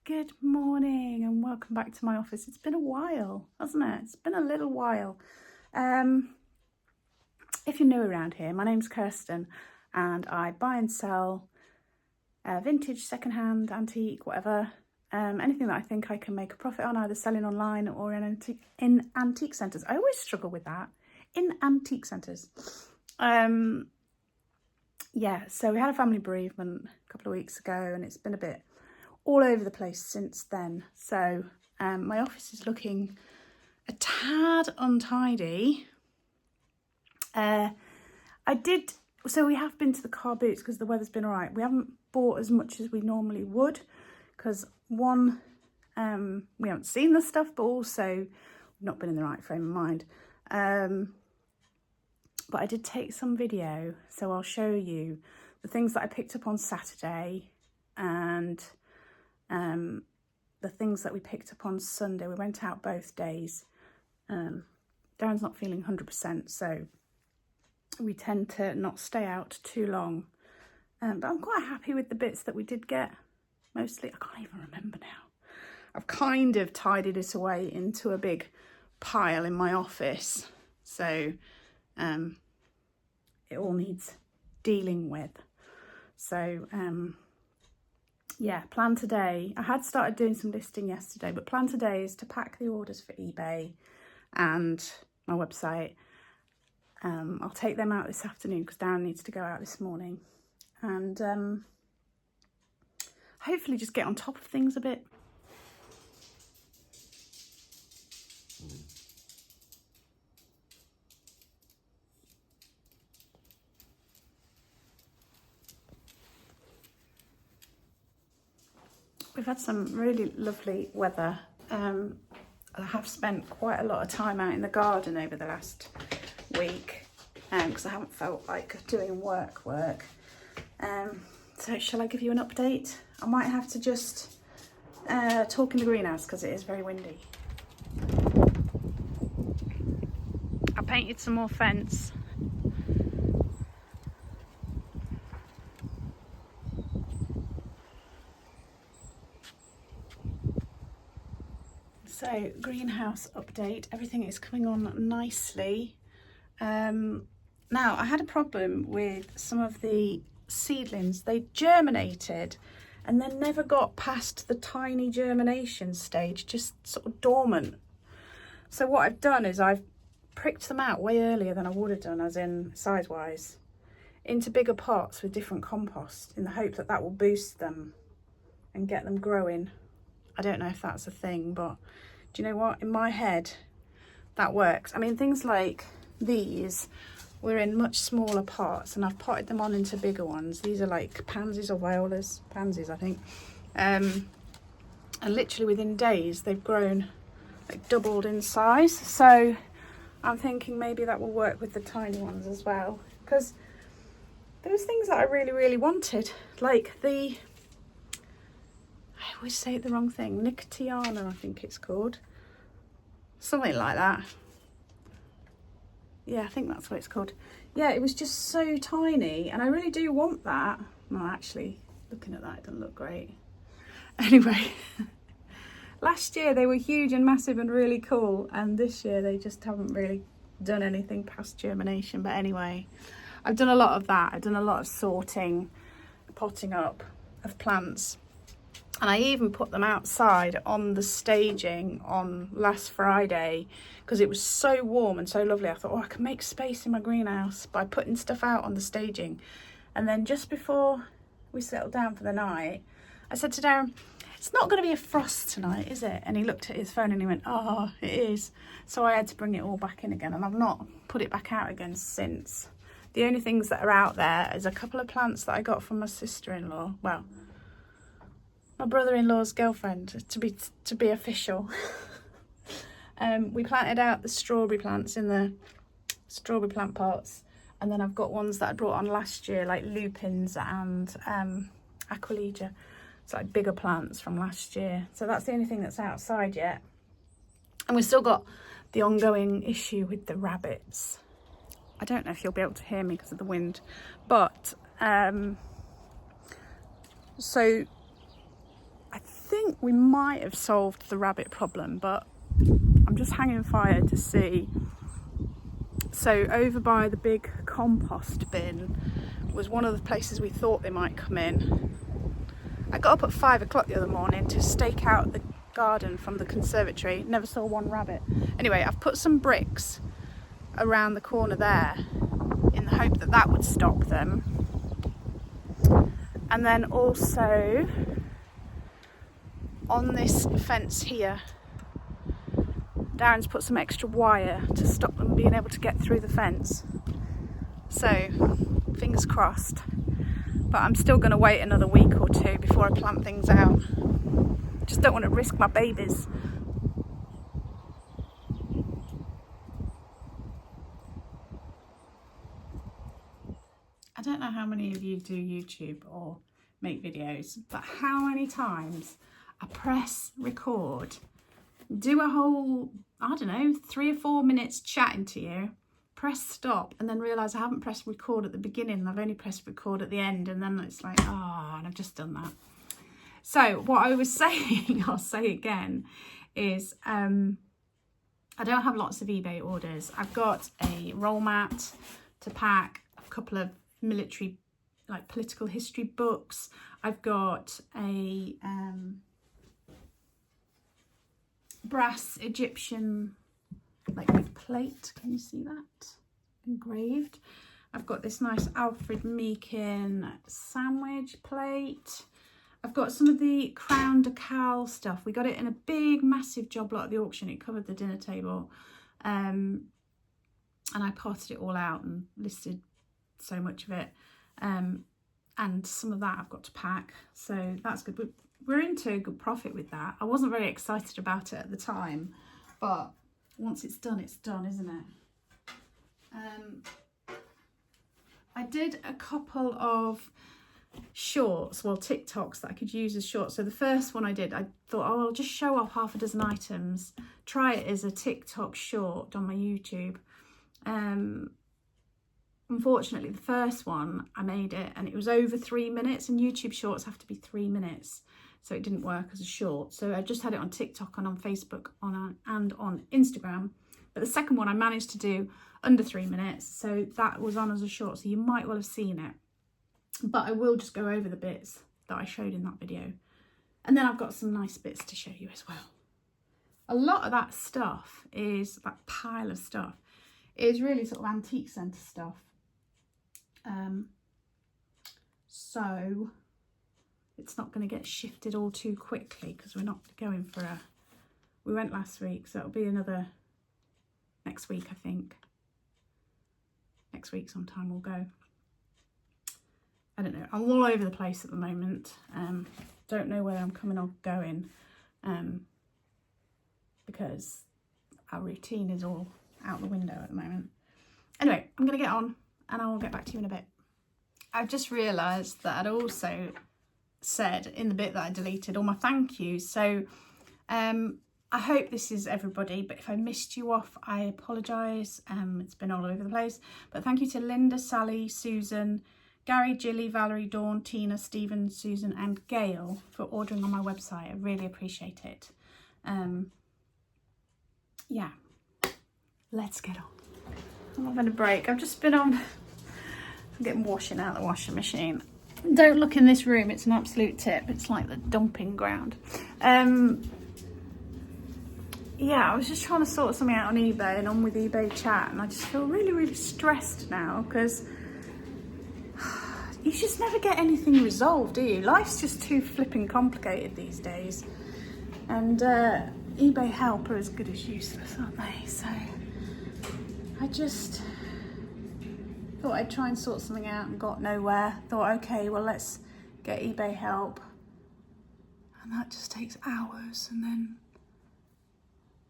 Good morning and welcome back to my office. It's been a while, hasn't it? It's been a little while. If you're new around here, my name's Kirsten and I buy and sell vintage, secondhand, antique, whatever. Anything that I think I can make a profit on, either selling online or in antique centres. I always struggle with that. In antique centres. Yeah, so we had a family bereavement a couple of weeks ago and it's been a bit all over the place since then. So my office is looking a tad untidy. So we have been to the car boots because the weather's been all right. We haven't bought as much as we normally would because one, we haven't seen the stuff, but also we've not been in the right frame of mind. But I did take some video, so I'll show you the things that I picked up on Saturday and the things that we picked up on Sunday. We went out both days. Darren's not feeling 100%, so we tend to not stay out too long. But I'm quite happy with the bits that we did get. Mostly, I can't even remember now. I've kind of tidied it away into a big pile in my office. So it all needs dealing with. So yeah, plan today. I had started doing some listing yesterday, but plan today is to pack the orders for eBay and my website. I'll take them out this afternoon because Darren needs to go out this morning. And hopefully just get on top of things a bit. We've had some really lovely weather. I have spent quite a lot of time out in the garden over the last week because I haven't felt like doing work. So shall I give you an update? I might have to just talk in the greenhouse because it is very windy. I painted some more fence. So, greenhouse update, everything is coming on nicely. Now, I had a problem with some of the seedlings. They germinated and then never got past the tiny germination stage, just sort of dormant. So what I've done is I've pricked them out way earlier than I would have done, as in size-wise, into bigger pots with different compost in the hope that that will boost them and get them growing. I don't know if that's a thing, but do you know what? In my head, that works. I mean, things like these were in much smaller pots and I've potted them on into bigger ones. These are like pansies or violas, pansies, I think. And literally within days, they've grown, like doubled in size. So I'm thinking maybe that will work with the tiny ones as well. Because there was things that I really, really wanted, like the, I always say it the wrong thing, Nicotiana, I think it's called. Something like that. Yeah, I think that's what it's called. Yeah, it was just so tiny and I really do want that. No, actually, looking at that, it doesn't look great. Anyway, last year they were huge and massive and really cool, and this year they just haven't really done anything past germination. But anyway, I've done a lot of that. I've done a lot of sorting, potting up of plants. And I even put them outside on the staging on last Friday because it was so warm and so lovely. I thought, oh, I can make space in my greenhouse by putting stuff out on the staging. And then just before we settled down for the night, I said to Darren, it's not going to be a frost tonight, is it? And he looked at his phone and he went, oh, it is. So I had to bring it all back in again and I've not put it back out again since. The only things that are out there is a couple of plants that I got from my sister-in-law. Well, my brother-in-law's girlfriend, to be official. We planted out the strawberry plants in the strawberry plant pots, and then I've got ones that I brought on last year, like lupins and aquilegia. It's like bigger plants from last year. So that's the only thing that's outside yet. And we've still got the ongoing issue with the rabbits. I don't know if you'll be able to hear me because of the wind, but so I think think we might have solved the rabbit problem, but I'm just hanging fire to see. So over by the big compost bin was one of the places we thought they might come in. I got up at 5 o'clock the other morning to stake out the garden from the conservatory. Never saw one rabbit. Anyway, I've put some bricks around the corner there in the hope that that would stop them. And then also on this fence here, Darren's put some extra wire to stop them being able to get through the fence. So, fingers crossed. But I'm still going to wait another week or two before I plant things out. Just don't want to risk my babies. I don't know how many of you do YouTube or make videos, but how many times I press record, do a whole, I don't know, 3 or 4 minutes chatting to you, press stop, and then realise I haven't pressed record at the beginning and I've only pressed record at the end, and then it's like, oh, and I've just done that. So what I was saying, I'll say again, is I don't have lots of eBay orders. I've got a roll mat to pack, a couple of military, like political history books. I've got a brass Egyptian like big plate, can you see that, engraved. I've got this nice Alfred Meakin sandwich plate. I've got some of the Crown Decal stuff. We got it in a big massive job lot at the auction. It covered the dinner table, and I parted it all out and listed so much of it, and some of that I've got to pack, so that's good. We're into a good profit with that. I wasn't very excited about it at the time, but once it's done, isn't it? I did a couple of shorts, well, TikToks that I could use as shorts. So the first one I did, I thought, oh, I'll just show off half a dozen items, try it as a TikTok short on my YouTube. Unfortunately, the first one, I made it and it was over 3 minutes, and YouTube shorts have to be 3 minutes. So it didn't work as a short. So I just had it on TikTok and on Facebook and on Instagram. But the second one I managed to do under 3 minutes. So that was on as a short. So you might well have seen it. But I will just go over the bits that I showed in that video. And then I've got some nice bits to show you as well. A lot of that stuff is, that pile of stuff, is really sort of antique centre stuff. So it's not going to get shifted all too quickly because we're not going for we went last week, so it'll be another next week, I think. Next week sometime we'll go. I don't know, I'm all over the place at the moment. Don't know whether I'm coming or going, because our routine is all out the window at the moment. Anyway, I'm going to get on and I will get back to you in a bit. I've just realised that I'd also said in the bit that I deleted all my thank yous. So I hope this is everybody, but if I missed you off, I apologise. It's been all over the place. But thank you to Linda, Sally, Susan, Gary, Jilly, Valerie, Dawn, Tina, Stephen, Susan and Gail for ordering on my website. I really appreciate it. Yeah, let's get on. I'm having a break. I've just been on, I'm getting washing out the washing machine. Don't look in this room, it's an absolute tip. It's like the dumping ground. Yeah, I was just trying to sort something out on eBay and on with eBay chat, and I just feel really, really stressed now because you just never get anything resolved, do you? Life's just too flipping complicated these days. And eBay help are as good as useless, aren't they? So I just thought I'd try and sort something out and got nowhere. Thought, okay, well, let's get eBay help. And that just takes hours, and then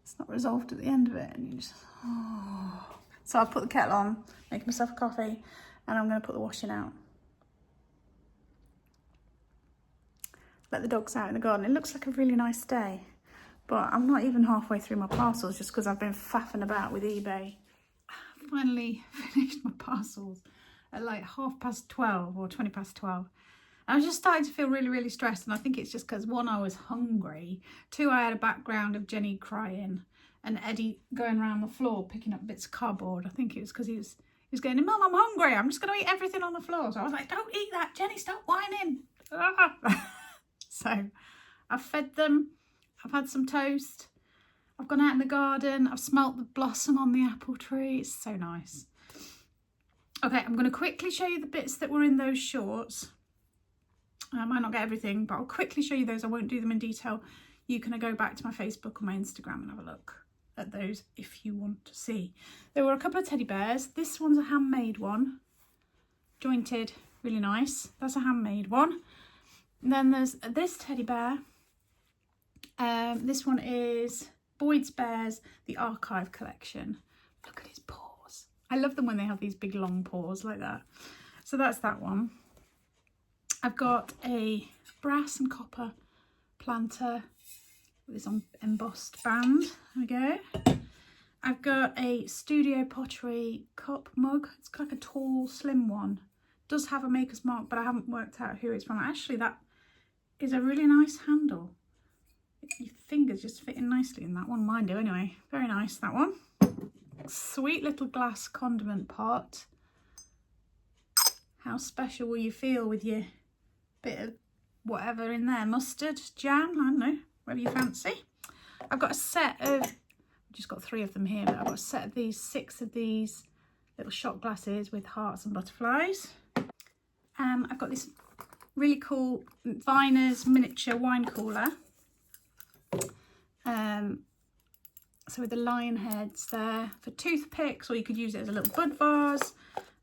it's not resolved at the end of it. And you just, oh. So I've put the kettle on, making myself a coffee, and I'm going to put the washing out. Let the dogs out in the garden. It looks like a really nice day, but I'm not even halfway through my parcels just because I've been faffing about with eBay. I finally finished my parcels at like 12:30 or 12:20. I was just starting to feel really, really stressed, and I think it's just because, one, I was hungry, two, I had a background of Jenny crying and Eddie going around the floor picking up bits of cardboard. I think it was because he was going, Mum, I'm hungry, I'm just going to eat everything on the floor. So I was like, don't eat that, Jenny, stop whining. So I've fed them, I've had some toast, I've gone out in the garden, I've smelt the blossom on the apple tree. It's so nice. Okay, I'm going to quickly show you the bits that were in those shorts. I might not get everything, but I'll quickly show you those. I won't do them in detail. You can go back to my Facebook or my Instagram and have a look at those if you want to see. There were a couple of teddy bears. This one's a handmade one, jointed, really nice. That's a handmade one. And then there's this teddy bear. This one is Boyd's Bears, the Archive Collection. Look at his paws. I love them when they have these big long paws like that. So that's that one. I've got a brass and copper planter with this on embossed band. There we go. I've got a Studio Pottery cup mug. It's like a tall, slim one. It does have a maker's mark, but I haven't worked out who it's from. Actually, that is a really nice handle. Your fingers just fit in nicely in that one. Mine do anyway. Very nice, that one. Sweet little glass condiment pot. How special will you feel with your bit of whatever in there? Mustard, jam, I don't know, whatever you fancy. I've got a set of, I've just got 3 of them here, but I've got a set of these, 6 of these little shot glasses with hearts and butterflies. I've got this really cool Viner's miniature wine cooler. So with the lion heads there for toothpicks, or you could use it as a little bud vase.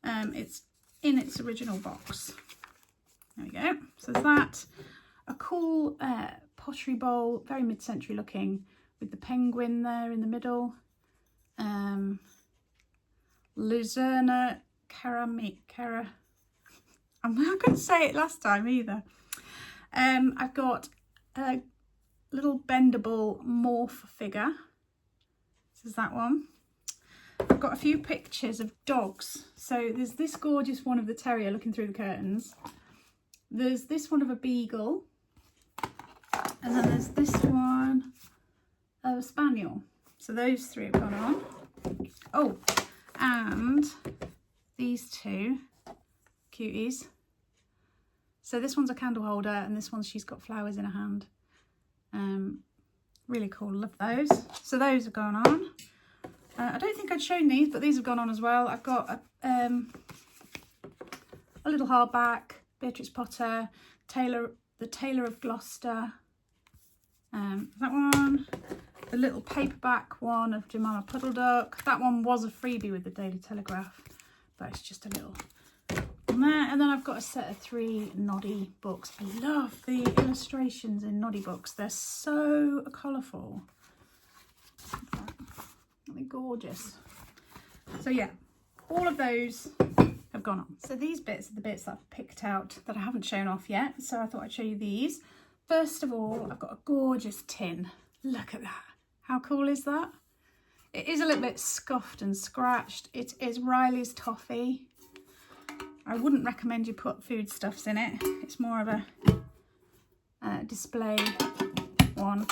It's in its original box. There we go. So there's that. A cool pottery bowl, very mid-century looking, with the penguin there in the middle. Luzerna Cara. I couldn't say it last time either. I've got a little bendable morph figure. This is that one. I've got a few pictures of dogs. So there's this gorgeous one of the terrier looking through the curtains. There's this one of a beagle. And then there's this one of a spaniel. So those 3 have gone on. Oh, and these 2 cuties. So this one's a candle holder, and this one, she's got flowers in her hand. Really cool, love those. So those have gone on. I don't think I'd shown these, but these have gone on as well. I've got a little hardback, Beatrix Potter, the Tailor of Gloucester. That one. The little paperback one of Jemima Puddle Duck. That one was a freebie with the Daily Telegraph, but it's just a little on there. And then I've got a set of 3 Noddy books. I love the illustrations in Noddy books. They're so colourful. They're gorgeous. So yeah, all of those have gone on. So these bits are the bits that I've picked out that I haven't shown off yet. So I thought I'd show you these. First of all, I've got a gorgeous tin. Look at that. How cool is that? It is a little bit scuffed and scratched. It is Riley's Toffee. I wouldn't recommend you put foodstuffs in it. It's more of a display one,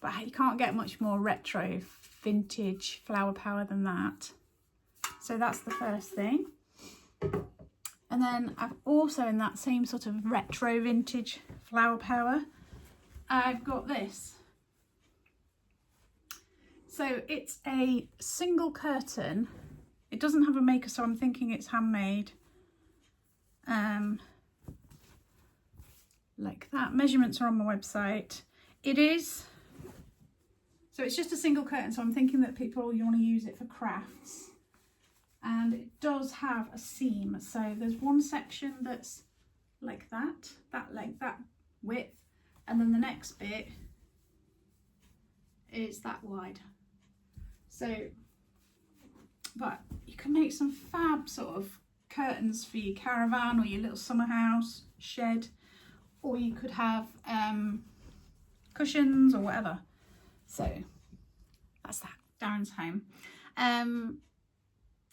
but you can't get much more retro vintage flower power than that. So that's the first thing. And then I've also, in that same sort of retro vintage flower power, I've got this. So it's a single curtain. It doesn't have a maker, so I'm thinking it's handmade. Like that. Measurements are on my website. It is, so it's just a single curtain, so I'm thinking that people, you want to use it for crafts. And it does have a seam, so there's one section that's like that length, that width, and then the next bit is that wide. So, but you can make some fab sort of curtains for your caravan or your little summer house, shed, or you could have cushions or whatever. So that's that, Darren's home.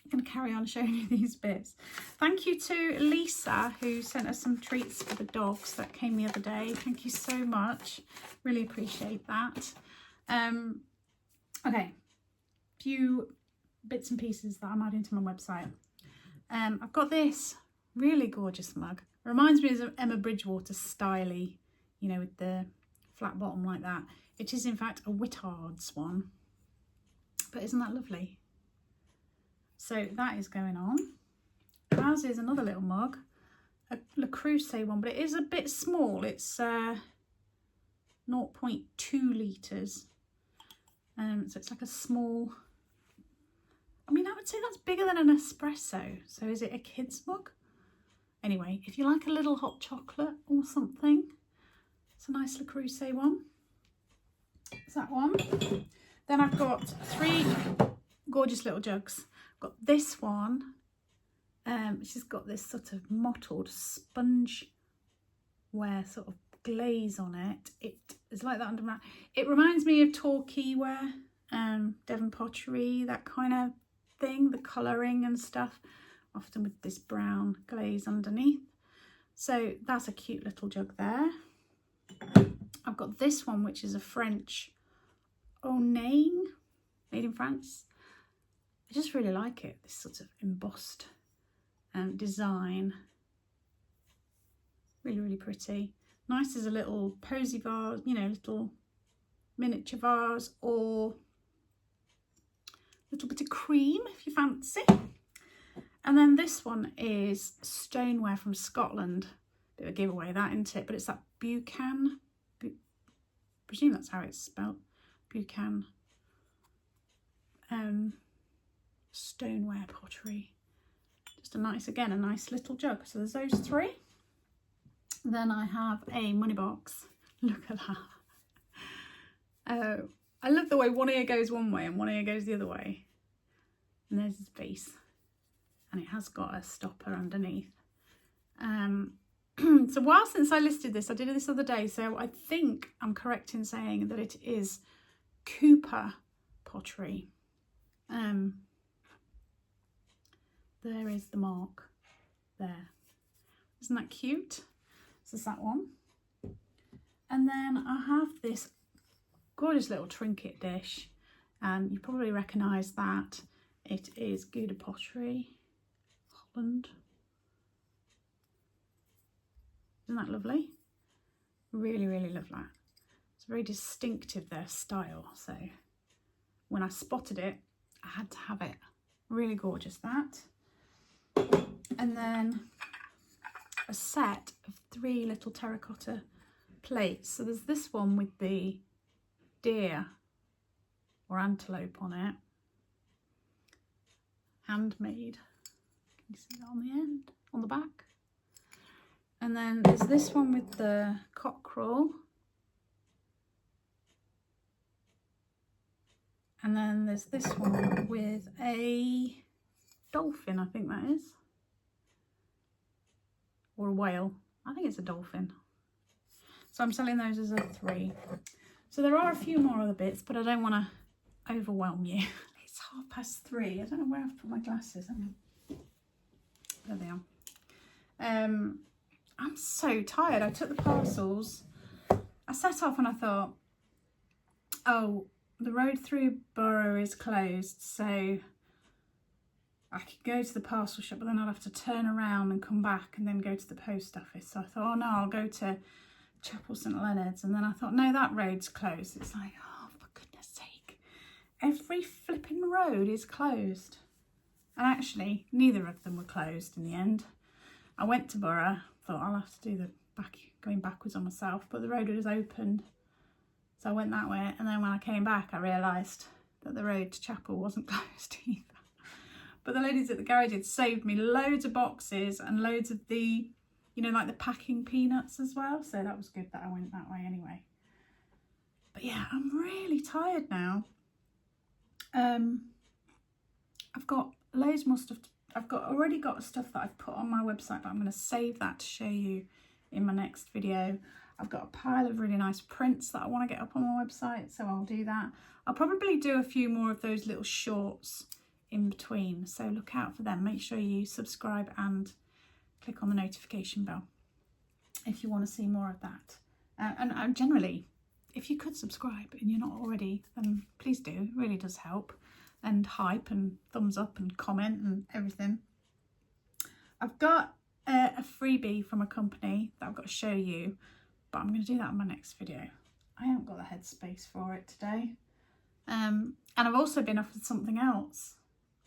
going to carry on showing you these bits. Thank you to Lisa, who sent us some treats for the dogs that came the other day. Thank you so much. Really appreciate that. Okay, few bits and pieces that I'm adding to my website. I've got this really gorgeous mug. It reminds me of Emma Bridgewater styly, you know, with the flat bottom like that. It is in fact a Whittard's one, but isn't that lovely? So that is going on. Ours is another little mug, a Le Creuset one, but it is a bit small. It's 0.2 litres. So it's like a small, I mean, I would say that's bigger than an espresso. So is it a kid's mug? Anyway, if you like a little hot chocolate or something, it's a nice Le Creuset one. It's that one. Then I've got 3 gorgeous little jugs. I've got this one, which has got this sort of mottled sponge ware sort of glaze on it. It is like that under my, it reminds me of Torquay ware, Devon pottery, that kind of thing, the colouring and stuff, often with this brown glaze underneath. So that's a cute little jug there. I've got this one, which is a French Onain, made in France. I just really like it, this sort of embossed design. Really, really pretty. Nice as a little posy vase, you know, little miniature vase, or a little bit of cream if you fancy. And then this one is stoneware from Scotland. Bit of a giveaway that, isn't it? But it's that Buchan. Presume that's how it's spelled. Buchan. Stoneware pottery. Just a nice, again, a nice little jug. So there's those 3. Then I have a money box. Look at that. I love the way one ear goes one way and one ear goes the other way. And there's his base. And it has got a stopper underneath. So while since I listed this, I did it this other day, so I think I'm correct in saying that it is Cooper pottery. There is the mark there. Isn't that cute? So it's that one. And then I have this gorgeous little trinket dish. You probably recognise that. It is Gouda pottery, Holland. Isn't that lovely? Really, really love that. It's very distinctive, their style. So when I spotted it, I had to have it. Really gorgeous, that. And then a set of 3 little terracotta plates. So there's this one with the deer or antelope on it. Handmade. Can you see that on the end, on the back? And then there's this one with the cockerel. And then there's this one with a dolphin, I think that is. Or a whale. I think it's a dolphin. So I'm selling those as a 3. So there are a few more other bits, but I don't want to overwhelm you. It's 3:30. I don't know where I've put my glasses. There they are. I'm so tired. I took the parcels. I set off and I thought, oh, the road through Borough is closed, so I could go to the parcel shop, but then I'd have to turn around and come back and then go to the post office. So I thought, oh no, I'll go to Chapel St Leonard's. And then I thought, no, that road's closed. It's like, oh, for goodness sake. Every flipping road is closed. And actually, neither of them were closed in the end. I went to Borough, thought I'll have to do the going backwards on myself, but the road was opened. So I went that way, and then when I came back, I realised that the road to Chapel wasn't closed either. But the ladies at the garage had saved me loads of boxes and loads of the, you know, like the packing peanuts as well. So that was good that I went that way anyway. But yeah, I'm really tired now. I've got loads more stuff. I've already got stuff that I've put on my website, but I'm going to save that to show you in my next video. I've got a pile of really nice prints that I want to get up on my website, so I'll do that. I'll probably do a few more of those little shorts in between, so look out for them. Make sure you subscribe and click on the notification bell if you want to see more of that. And generally, if you could subscribe and you're not already, then please do. It really does help. And hype and thumbs up and comment and everything. I've got a freebie from a company that I've got to show you, but I'm going to do that in my next video. I haven't got the headspace for it today. And I've also been offered something else,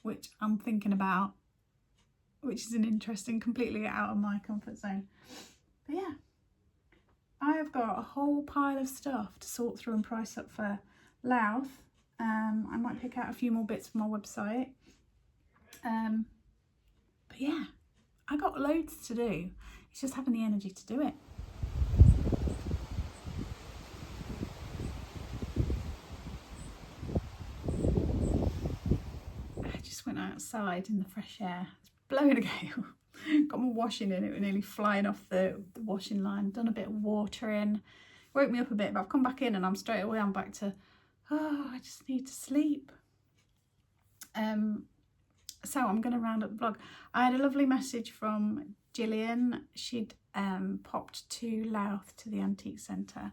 which I'm thinking about, which is an interesting, completely out of my comfort zone. But yeah, I have got a whole pile of stuff to sort through and price up for Louth. I might pick out a few more bits from my website. But yeah, I got loads to do. It's just having the energy to do it. I just went outside in the fresh air. It's blowing a gale. Got my washing in, it was nearly flying off the washing line. Done a bit of watering. Woke me up a bit, but I've come back in and I'm back to, I just need to sleep. So I'm going to round up the vlog. I had a lovely message from Gillian. She'd popped to Louth to the antique centre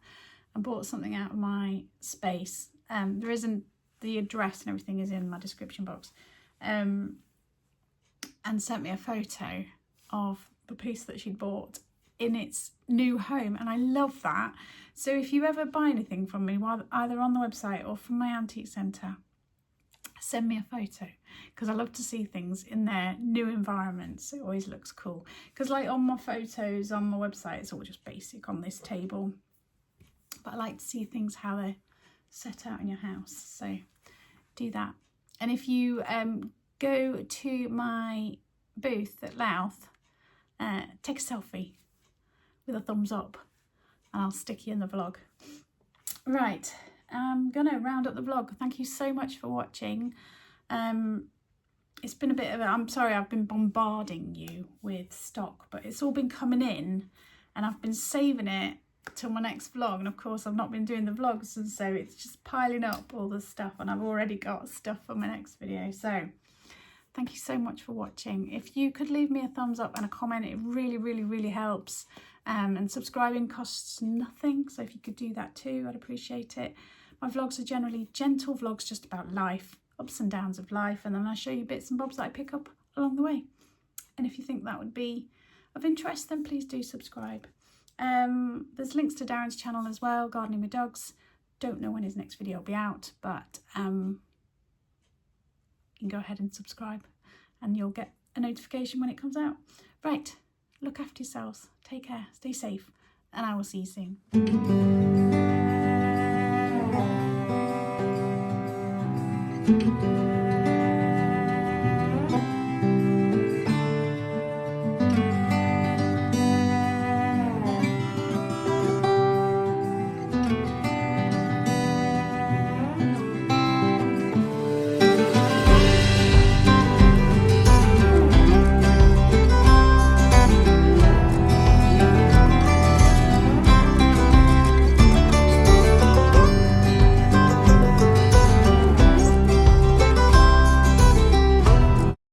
and bought something out of my space. There isn't, the address and everything is in my description box. And sent me a photo of the piece that she'd bought in its new home, and I love that. So if you ever buy anything from me, either on the website or from my antique centre, send me a photo, because I love to see things in their new environments. It always looks cool, because like on my photos on my website, it's all just basic on this table, but I like to see things how they're set out in your house. So do that. And if you go to my booth at Louth, take a selfie with a thumbs up and I'll stick you in the vlog. Right, I'm gonna round up the vlog. Thank you so much for watching. It's been a bit of a, I'm sorry I've been bombarding you with stock, but it's all been coming in and I've been saving it till my next vlog, and of course I've not been doing the vlogs, and so it's just piling up all the stuff, and I've already got stuff for my next video. So thank you so much for watching. If you could leave me a thumbs up and a comment, it really helps. And subscribing costs nothing, so if you could do that too, I'd appreciate it. My vlogs are generally gentle vlogs, just about life, ups and downs of life, and then I show you bits and bobs that I pick up along the way. And if you think that would be of interest, then please do subscribe. There's links to Darren's channel as well, Gardening with Dogs. Don't know when his next video will be out, but you can go ahead and subscribe and you'll get a notification when it comes out. Right, look after yourselves, take care, stay safe, and I will see you soon.